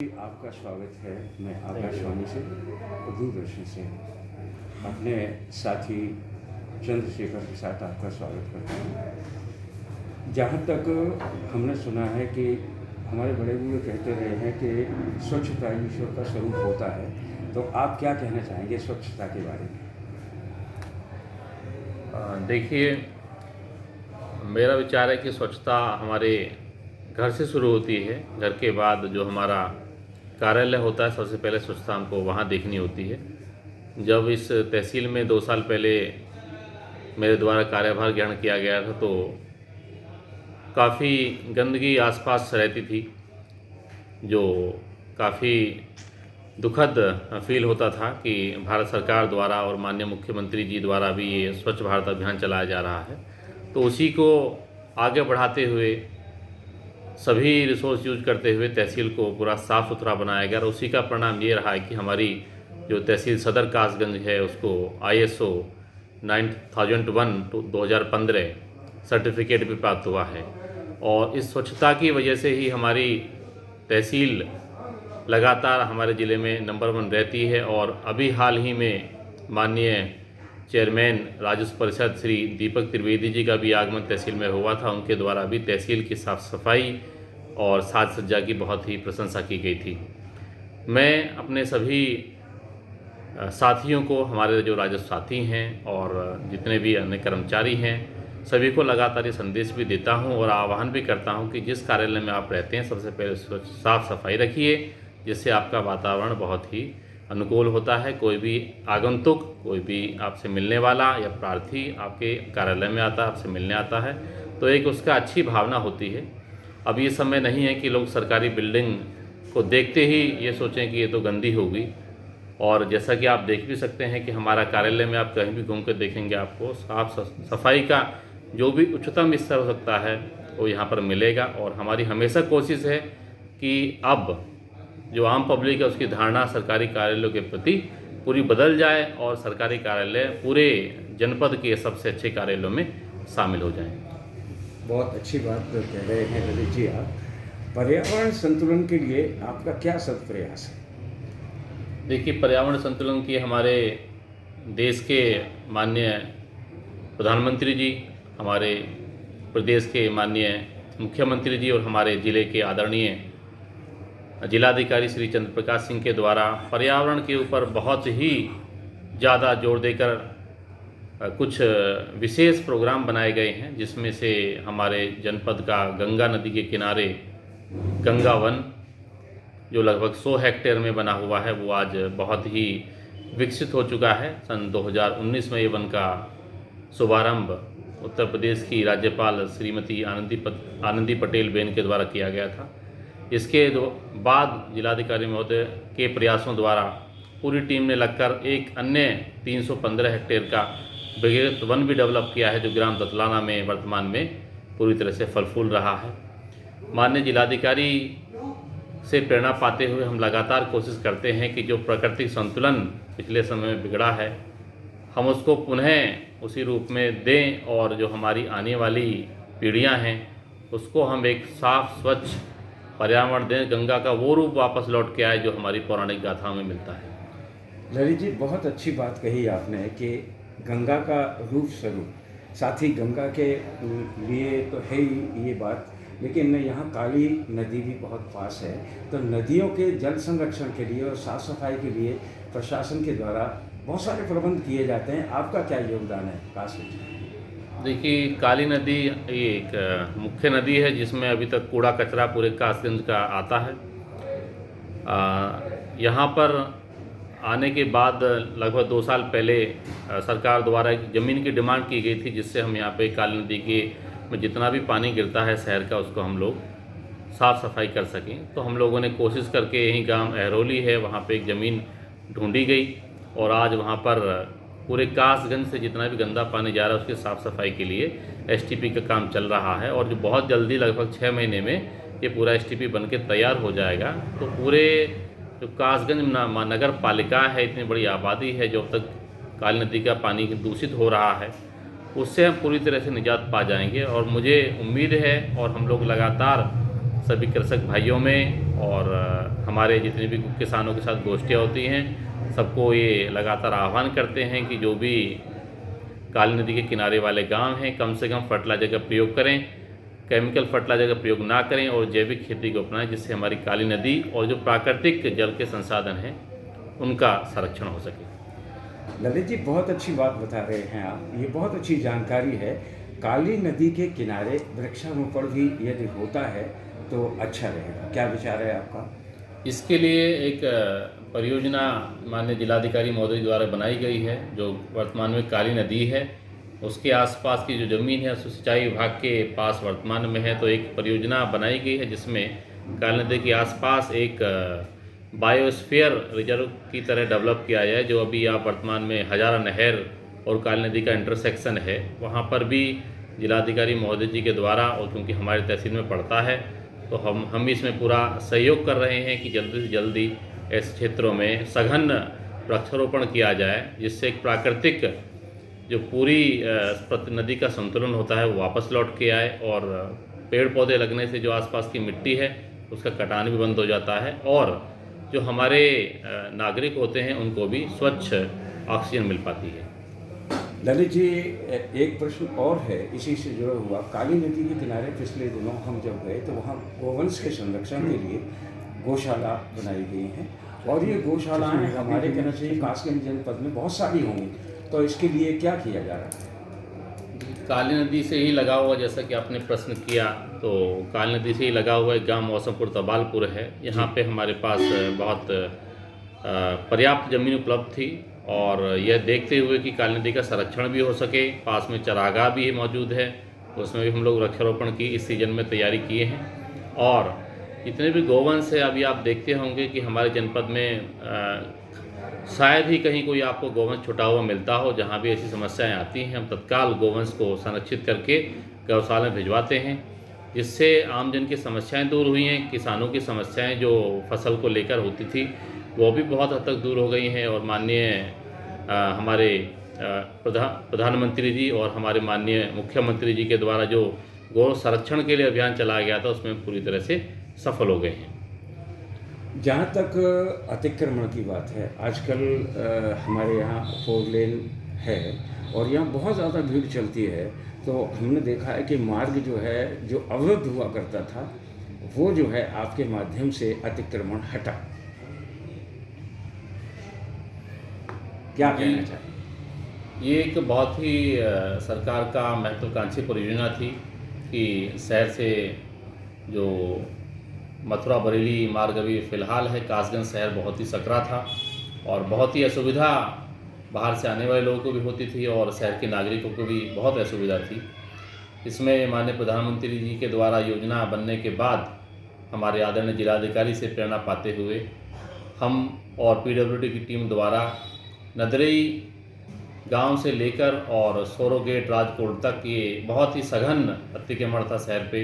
आपका स्वागत है। मैं आकाशवाणी से और दूरदर्शन से अपने साथी चंद्रशेखर के साथ आपका स्वागत करता हूँ। जहाँ तक हमने सुना है कि हमारे बड़े बूढ़े कहते रहे हैं कि स्वच्छता ईश्वर का स्वरूप होता है, तो आप क्या कहना चाहेंगे स्वच्छता के बारे में? देखिए, मेरा विचार है कि स्वच्छता हमारे घर से शुरू होती है। घर के बाद जो हमारा कार्यालय होता है, सबसे पहले स्वच्छता हमको वहाँ देखनी होती है। जब इस तहसील में 2 साल पहले मेरे द्वारा कार्यभार ग्रहण किया गया था, तो काफ़ी गंदगी आसपास रहती थी, जो काफ़ी दुखद फील होता था कि भारत सरकार द्वारा और माननीय मुख्यमंत्री जी द्वारा भी ये स्वच्छ भारत अभियान चलाया जा रहा है। तो उसी को आगे बढ़ाते हुए, सभी रिसोर्स यूज करते हुए तहसील को पूरा साफ़ सुथरा बनाया गया और उसी का परिणाम ये रहा है कि हमारी जो तहसील सदर कासगंज है, उसको ISO 9001/2015 सर्टिफिकेट भी प्राप्त हुआ है। और इस स्वच्छता की वजह से ही हमारी तहसील लगातार हमारे ज़िले में नंबर 1 रहती है। और अभी हाल ही में माननीय चेयरमैन राजस्व परिषद श्री दीपक त्रिवेदी जी का भी आगमन तहसील में हुआ था। उनके द्वारा भी तहसील की साफ़ सफाई और साज सज्जा की बहुत ही प्रशंसा की गई थी। मैं अपने सभी साथियों को, हमारे जो राजस्व साथी हैं और जितने भी अन्य कर्मचारी हैं, सभी को लगातार ये संदेश भी देता हूं और आह्वान भी करता हूं कि जिस कार्यालय में आप रहते हैं, सबसे पहले साफ़ सफाई रखिए, जिससे आपका वातावरण बहुत ही अनुकूल होता है। कोई भी आगंतुक, कोई भी आपसे मिलने वाला या प्रार्थी आपके कार्यालय में आता है, आपसे मिलने आता है, तो एक उसका अच्छी भावना होती है। अब ये समय नहीं है कि लोग सरकारी बिल्डिंग को देखते ही ये सोचें कि ये तो गंदी होगी। और जैसा कि आप देख भी सकते हैं कि हमारा कार्यालय में आप कहीं भी घूम कर देखेंगे, आपको साफ सफाई का जो भी उच्चतम स्तर हो सकता है वो यहाँ पर मिलेगा। और हमारी हमेशा कोशिश है कि अब जो आम पब्लिक है, उसकी धारणा सरकारी कार्यालयों के प्रति पूरी बदल जाए और सरकारी कार्यालय पूरे जनपद के सबसे अच्छे कार्यालयों में शामिल हो जाएं। बहुत अच्छी बात कह रहे हैं ललित जी आप। पर्यावरण संतुलन के लिए आपका क्या सद प्रयास है? देखिए, पर्यावरण संतुलन की हमारे देश के माननीय प्रधानमंत्री जी, हमारे प्रदेश के माननीय मुख्यमंत्री जी और हमारे ज़िले के आदरणीय जिलाधिकारी श्री चंद्र प्रकाश सिंह के द्वारा पर्यावरण के ऊपर बहुत ही ज़्यादा जोर देकर कुछ विशेष प्रोग्राम बनाए गए हैं, जिसमें से हमारे जनपद का गंगा नदी के किनारे गंगा वन, जो लगभग 100 हेक्टेयर में बना हुआ है, वो आज बहुत ही विकसित हो चुका है। सन 2019 में ये वन का शुभारंभ उत्तर प्रदेश की राज्यपाल श्रीमती आनंदी पटेल बेन के द्वारा किया गया था। इसके बाद जिलाधिकारी महोदय के प्रयासों द्वारा पूरी टीम ने लगकर एक अन्य 315 हेक्टेयर का बृहत वन भी डेवलप किया है, जो ग्राम दतलाना में वर्तमान में पूरी तरह से फल फूल रहा है। माननीय जिलाधिकारी से प्रेरणा पाते हुए हम लगातार कोशिश करते हैं कि जो प्राकृतिक संतुलन पिछले समय में बिगड़ा है, हम उसको पुनः उसी रूप में दें और जो हमारी आने वाली पीढ़ियां हैं, उसको हम एक साफ स्वच्छ पर्यावरण दें, गंगा का वो रूप वापस लौट के आए जो हमारी पौराणिक गाथाओं में मिलता है। ललित जी, बहुत अच्छी बात कही आपने कि गंगा का रूप स्वरूप, साथ ही गंगा के लिए तो है ही ये बात, लेकिन यहाँ काली नदी भी बहुत पास है। तो नदियों के जल संरक्षण के लिए और साफ सफाई के लिए प्रशासन के द्वारा बहुत सारे प्रबंध किए जाते हैं। आपका क्या योगदान है कासगंज में? देखिए, काली नदी ये एक मुख्य नदी है, जिसमें अभी तक कूड़ा कचरा पूरे कासगंज का आता है। यहाँ पर आने के बाद लगभग 2 साल पहले सरकार द्वारा एक ज़मीन की डिमांड की गई थी, जिससे हम यहाँ पे काली नदी के में जितना भी पानी गिरता है शहर का, उसको हम लोग साफ़ सफाई कर सकें। तो हम लोगों ने कोशिश करके, यहीं गांव अहरोली है, वहाँ पे एक ज़मीन ढूंढी गई और आज वहाँ पर पूरे कासगंज से जितना भी गंदा पानी जा रहा है, उसकी साफ़ सफाई के लिए STP का काम चल रहा है। और जो बहुत जल्दी, लगभग 6 महीने में ये पूरा STP बन के तैयार हो जाएगा। तो पूरे जो कासगंज नगर पालिका है, इतनी बड़ी आबादी है, जो अब तक काली नदी का पानी दूषित हो रहा है, उससे हम पूरी तरह से निजात पा जाएंगे। और मुझे उम्मीद है, और हम लोग लगातार सभी कृषक भाइयों में और हमारे जितने भी किसानों के साथ गोष्ठियाँ होती हैं, सबको ये लगातार आह्वान करते हैं कि जो भी काली नदी के किनारे वाले गांव हैं, कम से कम फर्टिलाइज़र का प्रयोग करें, केमिकल फर्टिलाइज़र का प्रयोग ना करें और जैविक खेती को अपनाएं, जिससे हमारी काली नदी और जो प्राकृतिक जल के संसाधन हैं उनका संरक्षण हो सके। ललित जी, बहुत अच्छी बात बता रहे हैं आप, ये बहुत अच्छी जानकारी है। काली नदी के किनारे वृक्षारोपण भी यदि होता है तो अच्छा रहेगा, क्या विचार है आपका? इसके लिए एक परियोजना माननीय जिलाधिकारी महोदय द्वारा बनाई गई है, जो वर्तमान में काली नदी है उसके आसपास की जो ज़मीन है उसको सिंचाई विभाग के पास वर्तमान में है। तो एक परियोजना बनाई गई है जिसमें काली नदी के आसपास एक बायोस्फीयर रिजर्व की तरह डेवलप किया जाए। जो अभी आप वर्तमान में हजारा नहर और काली नदी का इंटरसेक्शन है, वहाँ पर भी जिलाधिकारी महोदय जी के द्वारा, और क्योंकि हमारे तहसील में पड़ता है तो हम इसमें पूरा सहयोग कर रहे हैं कि जल्दी से जल्दी ऐसे क्षेत्रों में सघन वृक्षारोपण किया जाए, जिससे एक प्राकृतिक जो पूरी नदी का संतुलन होता है वो वापस लौट के आए और पेड़ पौधे लगने से जो आसपास की मिट्टी है उसका कटान भी बंद हो जाता है और जो हमारे नागरिक होते हैं उनको भी स्वच्छ ऑक्सीजन मिल पाती है। ललित जी, एक प्रश्न और है इसी से जुड़ा हुआ। काली नदी के किनारे पिछले दिनों हम जब गए तो वहाँ गोवंश के संरक्षण के लिए गौशाला बनाई गई हैं और ये गौशालाएँ हमारे कहना चाहिए कासगंज जनपद में बहुत सारी होंगी, तो इसके लिए क्या किया जा रहा है? काली नदी से ही लगा हुआ, जैसा कि आपने प्रश्न किया, तो काली नदी से ही लगा हुआ एक गांव मौसमपुर तबालपुर है। यहाँ पे हमारे पास बहुत पर्याप्त ज़मीन उपलब्ध थी और यह देखते हुए कि काली नदी का संरक्षण भी हो सके, पास में चरागाह भी मौजूद है, उसमें भी हम लोग वृक्षारोपण की इस सीज़न में तैयारी किए हैं। और जितने भी गोवंश है, अभी आप देखते होंगे कि हमारे जनपद में शायद ही कहीं कोई आपको गोवंश छुटा हुआ मिलता हो। जहाँ भी ऐसी समस्याएं आती हैं, हम तत्काल गोवंश को संरक्षित करके गौशाला में भिजवाते हैं, जिससे आमजन की समस्याएं दूर हुई हैं। किसानों की समस्याएं जो फसल को लेकर होती थी वो भी बहुत हद तक दूर हो गई हैं और माननीय हमारे प्रधानमंत्री जी और हमारे माननीय मुख्यमंत्री जी के द्वारा जो गौ संरक्षण के लिए अभियान चलाया गया था उसमें पूरी तरह से सफल हो गए हैं। जहाँ तक अतिक्रमण की बात है, आजकल हमारे यहाँ 4 लेन है और यहाँ बहुत ज़्यादा भीड़ चलती है, तो हमने देखा है कि मार्ग जो है, जो अवरुद्ध हुआ करता था, वो जो है आपके माध्यम से अतिक्रमण हटा। क्या कहना चाहिए? ये एक बहुत ही सरकार का महत्वाकांक्षी परियोजना थी कि शहर से जो मथुरा बरेली मार्ग अभी फ़िलहाल है, कासगंज शहर बहुत ही सकरा था और बहुत ही असुविधा बाहर से आने वाले लोगों को भी होती थी और शहर के नागरिकों को भी बहुत असुविधा थी। इसमें माननीय प्रधानमंत्री जी के द्वारा योजना बनने के बाद हमारे आदरणीय जिलाधिकारी से प्रेरणा पाते हुए हम और पीडब्ल्यूडी की टीम द्वारा नदरई गांव से लेकर और सोरो गेट राजकोट तक ये बहुत ही सघन अतिक्रमण था शहर पे।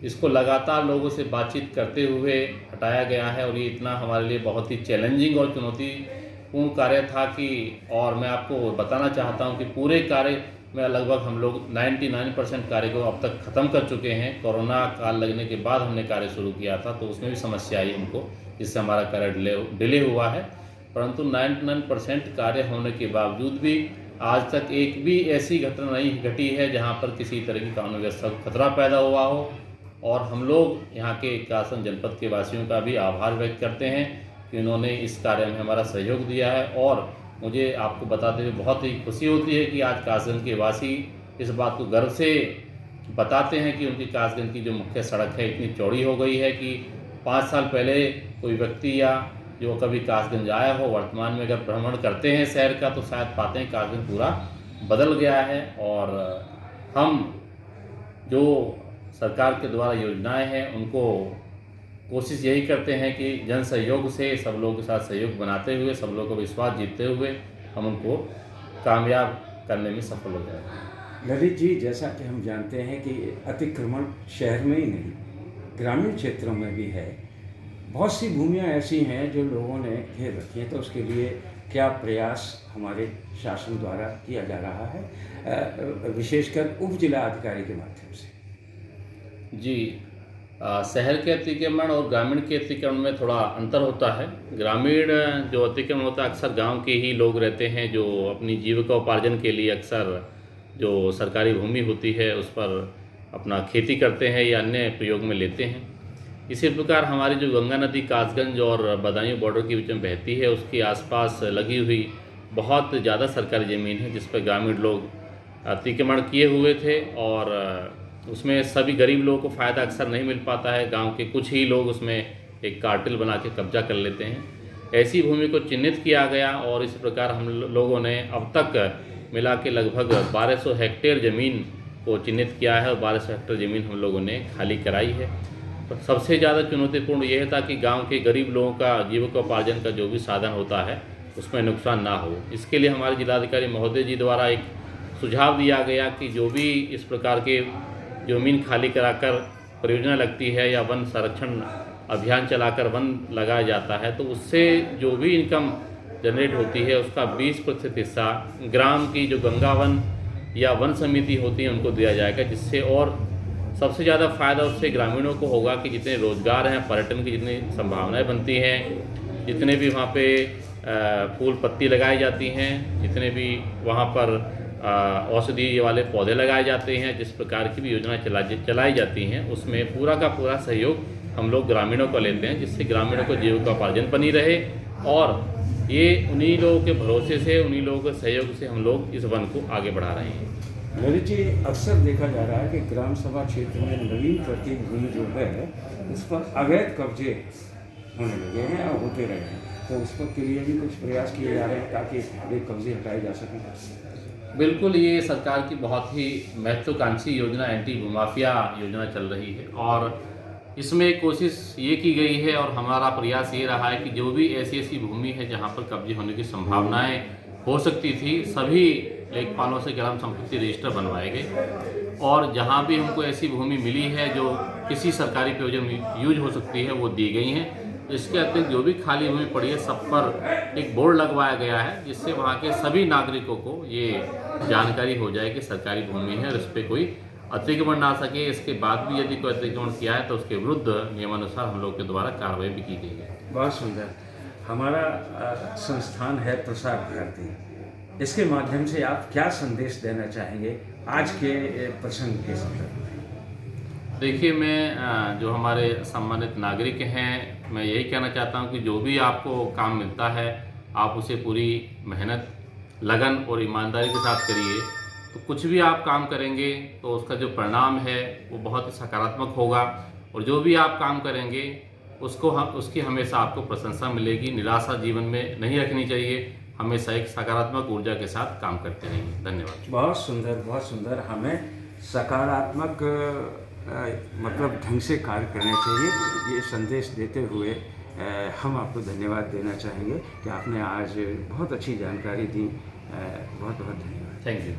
इसको लगातार लोगों से बातचीत करते हुए हटाया गया है और ये इतना हमारे लिए बहुत ही चैलेंजिंग और चुनौतीपूर्ण कार्य था कि, और मैं आपको बताना चाहता हूँ कि पूरे कार्य में लगभग हम लोग 99% कार्य को अब तक ख़त्म कर चुके हैं। कोरोना काल लगने के बाद हमने कार्य शुरू किया था तो उसमें भी समस्या आई हमको, जिससे हमारा कार्य डिले हुआ है, परंतु 99% कार्य होने के बावजूद भी आज तक एक भी ऐसी घटना नहीं घटी है जहाँ पर किसी तरह की कानून व्यवस्था को खतरा पैदा हुआ हो। और हम लोग यहाँ के कासगंज जनपद के वासियों का भी आभार व्यक्त करते हैं कि उन्होंने इस कार्य में हमारा सहयोग दिया है। और मुझे आपको बताते हुए बहुत ही खुशी होती है कि आज कासगंज के वासी इस बात को गर्व से बताते हैं कि उनकी कासगंज की जो मुख्य सड़क है इतनी चौड़ी हो गई है कि 5 साल पहले कोई व्यक्ति या जो कभी कासगंज आया हो, वर्तमान में अगर भ्रमण करते हैं शहर का तो शायद पाते हैं कासगंज पूरा बदल गया है। और हम जो सरकार के द्वारा योजनाएं हैं उनको कोशिश यही करते हैं कि जन सहयोग से सब लोगों के साथ सहयोग बनाते हुए, सब लोगों को विश्वास जीतते हुए हम उनको कामयाब करने में सफल हो जाए। ललित जी, जैसा कि हम जानते हैं कि अतिक्रमण शहर में ही नहीं, ग्रामीण क्षेत्रों में भी है। बहुत सी भूमियां ऐसी हैं जो लोगों ने घेर रखी हैं, तो उसके लिए क्या प्रयास हमारे शासन द्वारा किया जा रहा है, विशेषकर उप जिला अधिकारी के माध्यम से? जी, शहर के अतिक्रमण और ग्रामीण के अतिक्रमण में थोड़ा अंतर होता है। ग्रामीण जो अतिक्रमण होता है अक्सर गांव के ही लोग रहते हैं जो अपनी जीविका उपार्जन के लिए अक्सर जो सरकारी भूमि होती है उस पर अपना खेती करते हैं या अन्य प्रयोग में लेते हैं। इसी प्रकार हमारी जो गंगा नदी कासगंज और बदायूं बॉर्डर के बीच में बहती है उसके आसपास लगी हुई बहुत ज़्यादा सरकारी ज़मीन है जिस पर ग्रामीण लोग अतिक्रमण किए हुए थे और उसमें सभी गरीब लोगों को फ़ायदा अक्सर नहीं मिल पाता है। गांव के कुछ ही लोग उसमें एक कार्टेल बना के कब्जा कर लेते हैं। ऐसी भूमि को चिन्हित किया गया और इस प्रकार हम लोगों ने अब तक मिला के लगभग 1200 हेक्टेयर ज़मीन को चिन्हित किया है और 1200 हेक्टेयर ज़मीन हम लोगों ने खाली कराई है। तो सबसे ज़्यादा चुनौतीपूर्ण यह था कि गांव के गरीब लोगों का जीविकोपार्जन का जो भी साधन होता है उसमें नुकसान ना हो। इसके लिए हमारे जिलाधिकारी महोदय जी द्वारा एक सुझाव दिया गया कि जो भी इस प्रकार के ज़मीन खाली कराकर परियोजना लगती है या वन संरक्षण अभियान चलाकर वन लगाया जाता है तो उससे जो भी इनकम जनरेट होती है उसका 20% हिस्सा ग्राम की जो गंगा वन या वन समिति होती है उनको दिया जाएगा, जिससे और सबसे ज़्यादा फ़ायदा उससे ग्रामीणों को होगा कि जितने रोज़गार हैं, पर्यटन की जितनी संभावनाएं बनती हैं, जितने भी वहाँ पे फूल पत्ती लगाई जाती हैं, जितने भी वहाँ पर औषधि वाले पौधे लगाए जाते हैं, जिस प्रकार की भी योजना चलाई जाती हैं उसमें पूरा का पूरा सहयोग हम लोग ग्रामीणों को लेते हैं, जिससे ग्रामीणों को जीविकोपार्जन बनी रहे और ये उन्हीं लोगों के भरोसे से, उन्हीं लोगों के सहयोग से हम लोग इस वन को आगे बढ़ा रहे हैं। ललित जी, अक्सर देखा जा रहा है कि ग्राम सभा क्षेत्र में नवीन प्रतीक भूमि जो है उस पर अवैध कब्जे होने लगे हैं और होते रहे हैं, तो उस पर के लिए भी कुछ प्रयास किए जा रहे हैं ताकि ये कब्जे हटाए जा सकें। बिल्कुल, ये सरकार की बहुत ही महत्वाकांक्षी योजना एंटी भूमाफिया योजना चल रही है और इसमें कोशिश ये की गई है और हमारा प्रयास ये रहा है कि जो भी ऐसी भूमि है जहाँ पर कब्जे होने की संभावनाएं हो सकती थी सभी लेखपालों से ग्राम संपत्ति रजिस्टर बनवाए गए और जहाँ भी हमको ऐसी भूमि मिली है जो किसी सरकारी प्रयोजन में यूज हो सकती है वो दी गई हैं। इसके अतिरिक्त जो भी खाली भूमि पड़ी है सब पर एक बोर्ड लगवाया गया है जिससे वहाँ के सभी नागरिकों को ये जानकारी हो जाए कि सरकारी भूमि है और इस पर कोई अतिक्रमण ना सके। इसके बाद भी यदि कोई अतिक्रमण किया है तो उसके विरुद्ध नियमानुसार हम लोग के द्वारा कार्रवाई भी की गई है। बहुत सुंदर। हमारा संस्थान है प्रसार भारती, इसके माध्यम से आप क्या संदेश देना चाहेंगे आज के प्रसंग के संदर्भ में? देखिए, मैं जो हमारे सम्मानित नागरिक हैं मैं यही कहना चाहता हूं कि जो भी आपको काम मिलता है आप उसे पूरी मेहनत, लगन और ईमानदारी के साथ करिए। तो कुछ भी आप काम करेंगे तो उसका जो परिणाम है वो बहुत ही सकारात्मक होगा और जो भी आप काम करेंगे उसकी हमेशा आपको प्रशंसा मिलेगी। निराशा जीवन में नहीं रखनी चाहिए, हमेशा एक सकारात्मक ऊर्जा के साथ काम करते रहिए। धन्यवाद। बहुत सुंदर, बहुत सुंदर। हमें सकारात्मक मतलब ढंग से कार्य करने चाहिए, ये संदेश देते हुए हम आपको धन्यवाद देना चाहेंगे कि आपने आज बहुत अच्छी जानकारी दी। बहुत बहुत धन्यवाद। Thank you.